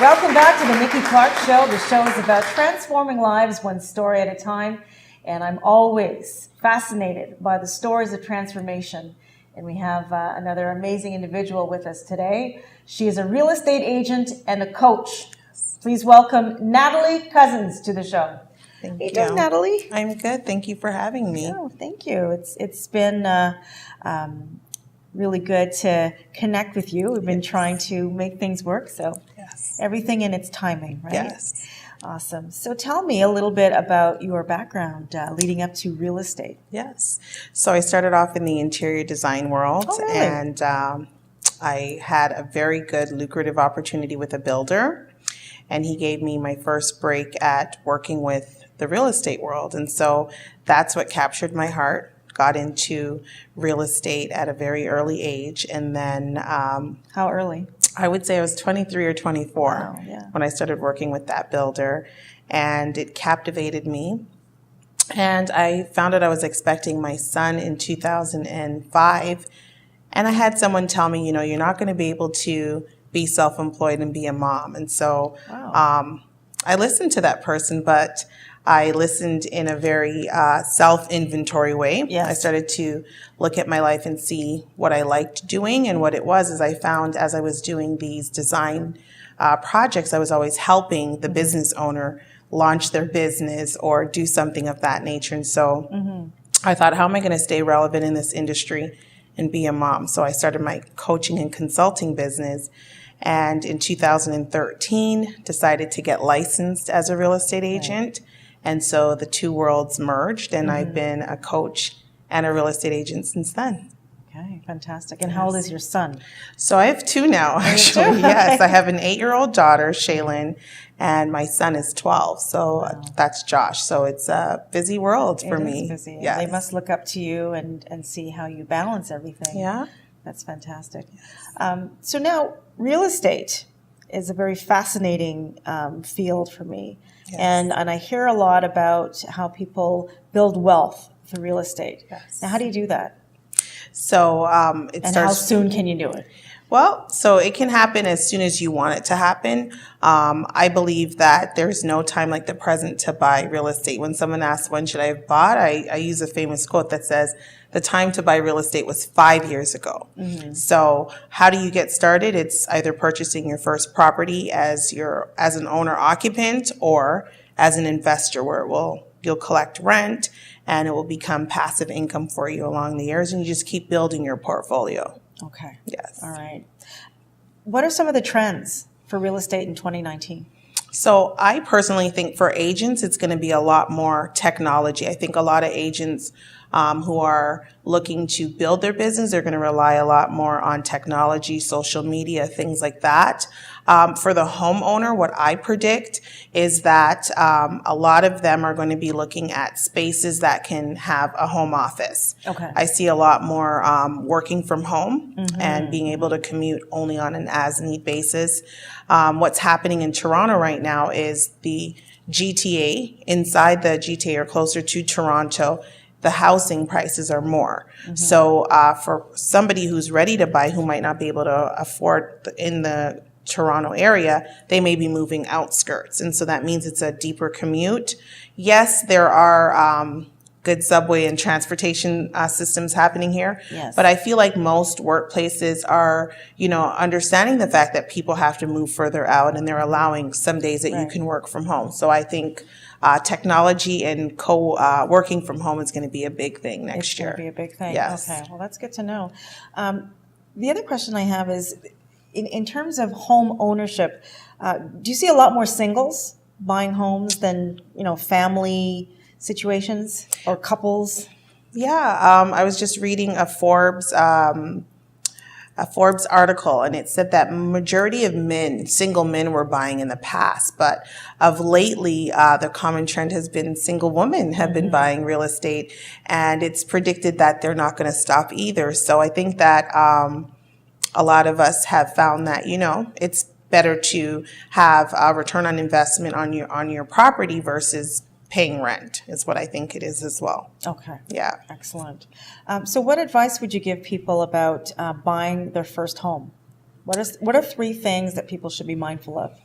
Welcome back to the Nikki Clarke Show. The show is about transforming lives one story at a time. And I'm always fascinated by the stories of transformation. And we have another amazing individual with us today. She is a real estate agent and a coach. Please welcome Natalie Cousins to the show. Thank you. You doing, Natalie? I'm good. Thank you for having me. Oh, thank you. It's been really good to connect with you. We've been trying to make things work, so everything in its timing, right? Yes. Awesome. So tell me a little bit about your background leading up to real estate. Yes. So I started off in the interior design world, and I had a very good, lucrative opportunity with a builder, and he gave me my first break at working with the real estate world. And so that's what captured my heart. Got into real estate at a very early age. And then how early? I would say I was 23 or 24 when I started working with that builder, and it captivated me. And I found out I was expecting my son in 2005, and I had someone tell me, you're not going to be able to be self-employed and be a mom. And so I listened to that person, but I listened in a very self-inventory way. Yes. I started to look at my life and see what I liked doing. And what it was is I found as I was doing these design projects, I was always helping the business owner launch their business or do something of that nature. And so I thought, how am I going to stay relevant in this industry and be a mom? So I started my coaching and consulting business. And in 2013, decided to get licensed as a real estate agent. And so the two worlds merged, and I've been a coach and a real estate agent since then. Okay, fantastic. And how old is your son? So I have two now, actually. Yes, I have an 8-year-old daughter, Shaylin, and my son is 12. So that's Josh. So it's a busy world for me. It is busy. Yes. They must look up to you and see how you balance everything. Yeah. That's fantastic. So now, real estate is a very fascinating field for me. Yes. And I hear a lot about how people build wealth through real estate. Yes. Now, how do you do that? So how soon can you do it? Well, so it can happen as soon as you want it to happen. I believe that there's no time like the present to buy real estate. When someone asks, when should I have bought? I use a famous quote that says, the time to buy real estate was 5 years ago. So how do you get started? It's either purchasing your first property as an owner occupant or as an investor where you'll collect rent and it will become passive income for you along the years, and you just keep building your portfolio. Okay. Yes. All right. What are some of the trends for real estate in 2019? So I personally think for agents, it's going to be a lot more technology. I think a lot of agents who are looking to build their business, they're going to rely a lot more on technology, social media, things like that. For the homeowner, what I predict is that a lot of them are going to be looking at spaces that can have a home office. Okay. I see a lot more working from home and being able to commute only on an as-need basis. What's happening in Toronto right now is the GTA, inside the GTA or closer to Toronto, the housing prices are more. So for somebody who's ready to buy who might not be able to afford in the Toronto area, they may be moving outskirts. And so that means it's a deeper commute. Yes, there are good subway and transportation systems happening here. Yes. But I feel like most workplaces are, understanding the fact that people have to move further out, and they're allowing some days that you can work from home. So I think technology and working from home is going to be a big thing next year. It's going to be a big thing. Yes. Okay. Well, that's good to know. The other question I have is, in terms of home ownership, do you see a lot more singles buying homes than, family situations or couples? Yeah, I was just reading a Forbes article, and it said that majority of single men were buying in the past, but of lately, the common trend has been single women have been buying real estate, and it's predicted that they're not going to stop either. So I think that a lot of us have found that, it's better to have a return on investment on your property versus paying rent is what I think it is as well. Okay. Yeah. Excellent. So what advice would you give people about buying their first home? What are 3 things that people should be mindful of?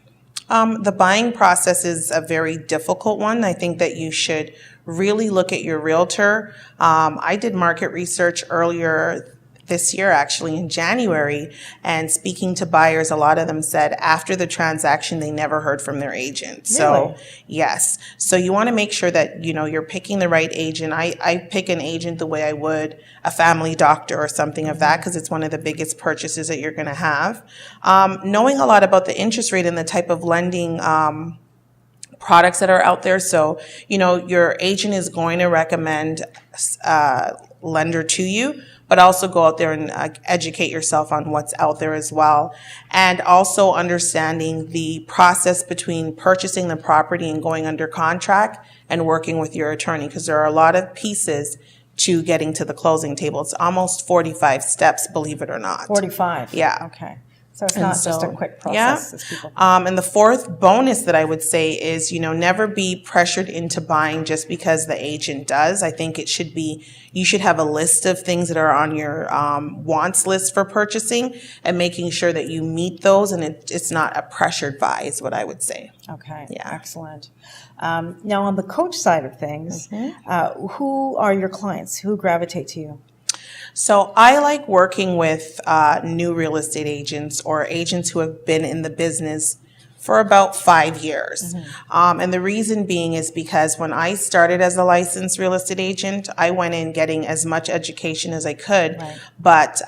The buying process is a very difficult one. I think that you should really look at your realtor. I did market research earlier this year, actually in January, and speaking to buyers, a lot of them said after the transaction they never heard from their agent. So yes, so you want to make sure that you're picking the right agent. I pick an agent the way I would a family doctor or something of that, because it's one of the biggest purchases that you're going to have. Knowing a lot about the interest rate and the type of lending products that are out there. So, your agent is going to recommend lender to you, but also go out there and educate yourself on what's out there as well. And also understanding the process between purchasing the property and going under contract and working with your attorney, because there are a lot of pieces to getting to the closing table. It's almost 45 steps, believe it or not. 45? Yeah. Okay. So it's not just a quick process. As people and the fourth bonus that I would say is, never be pressured into buying just because the agent does. I think you should have a list of things that are on your wants list for purchasing, and making sure that you meet those, and it's not a pressured buy is what I would say. Okay. Yeah. Excellent. Now on the coach side of things, who are your clients? Who gravitate to you? So I like working with new real estate agents or agents who have been in the business for about 5 years. And the reason being is because when I started as a licensed real estate agent, I went in getting as much education as I could. Right. But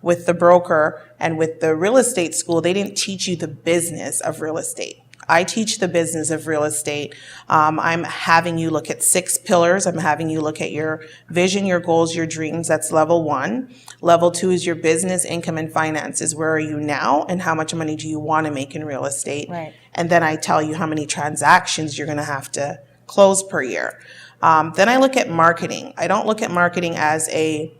with the broker and with the real estate school, they didn't teach you the business of real estate. I teach the business of real estate. I'm having you look at 6 pillars. I'm having you look at your vision, your goals, your dreams. That's level 1. Level 2 is your business, income, and finances. Where are you now, and how much money do you want to make in real estate? Right. And then I tell you how many transactions you're going to have to close per year. Then I look at marketing. I don't look at marketing as a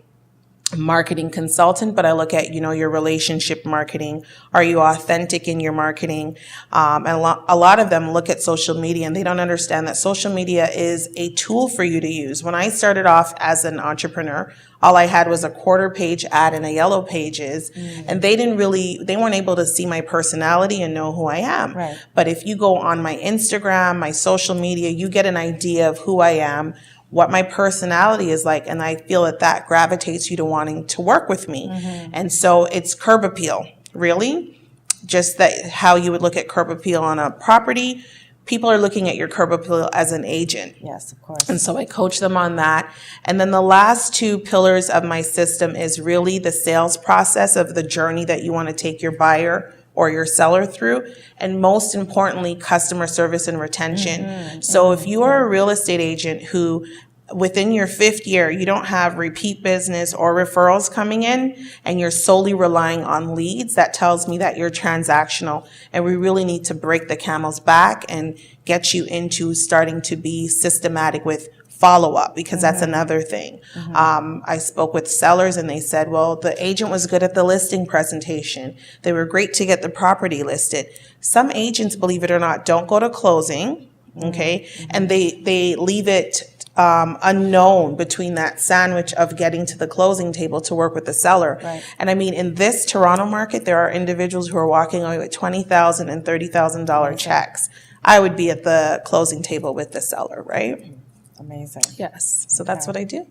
marketing consultant, but I look at, your relationship marketing. Are you authentic in your marketing? And a lot of them look at social media, and they don't understand that social media is a tool for you to use. When I started off as an entrepreneur, all I had was a quarter-page ad and a yellow pages, and they weren't able to see my personality and know who I am. Right. But if you go on my Instagram, my social media, you get an idea of who I am, what my personality is like, and I feel that gravitates you to wanting to work with me. And so it's curb appeal, really. Just that how you would look at curb appeal on a property, people are looking at your curb appeal as an agent. Yes, of course. And so I coach them on that. And then the last 2 pillars of my system is really the sales process of the journey that you want to take your buyer or your seller through, and most importantly, customer service and retention. So if you are a real estate agent who within your 5th year, you don't have repeat business or referrals coming in, and you're solely relying on leads, that tells me that you're transactional, and we really need to break the camel's back and get you into starting to be systematic with follow-up, because that's another thing. I spoke with sellers, and they said, well, the agent was good at the listing presentation. They were great to get the property listed. Some agents, believe it or not, don't go to closing, okay? And they leave it unknown between that sandwich of getting to the closing table to work with the seller. Right. And I mean, in this Toronto market, there are individuals who are walking away with $20,000 and $30,000 checks. I would be at the closing table with the seller, right? Amazing. Yes. So that's what I do.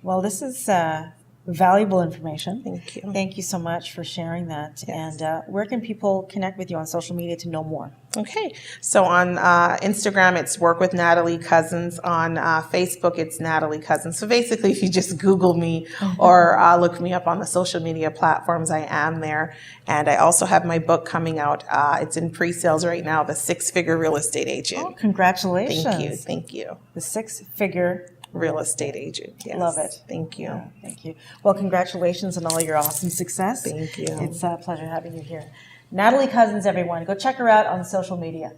Well, this is valuable information. Thank you. Thank you so much for sharing that. Yes. And where can people connect with you on social media to know more? Okay. So on Instagram, it's Work with Natalie Cousins. On Facebook, it's Natalie Cousins. So basically, if you just Google me or look me up on the social media platforms, I am there. And I also have my book coming out. It's in pre-sales right now, The 6-Figure Real Estate Agent. Oh, congratulations. Thank you. Thank you. The 6-Figure Real estate agent. Yes. Love it. Thank you. Yeah, thank you. Well, congratulations on all your awesome success. Thank you. It's a pleasure having you here. Natalie Cousins, everyone. Go check her out on social media.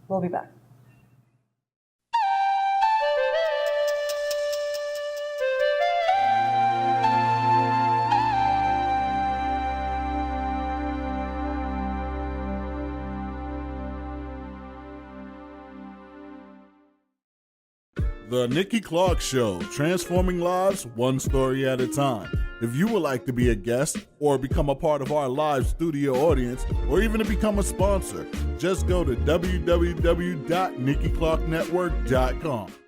We'll be back. The Nikki Clarke Show, transforming lives one story at a time. If you would like to be a guest or become a part of our live studio audience or even to become a sponsor, just go to www.NikkiClarkeNetwork.com.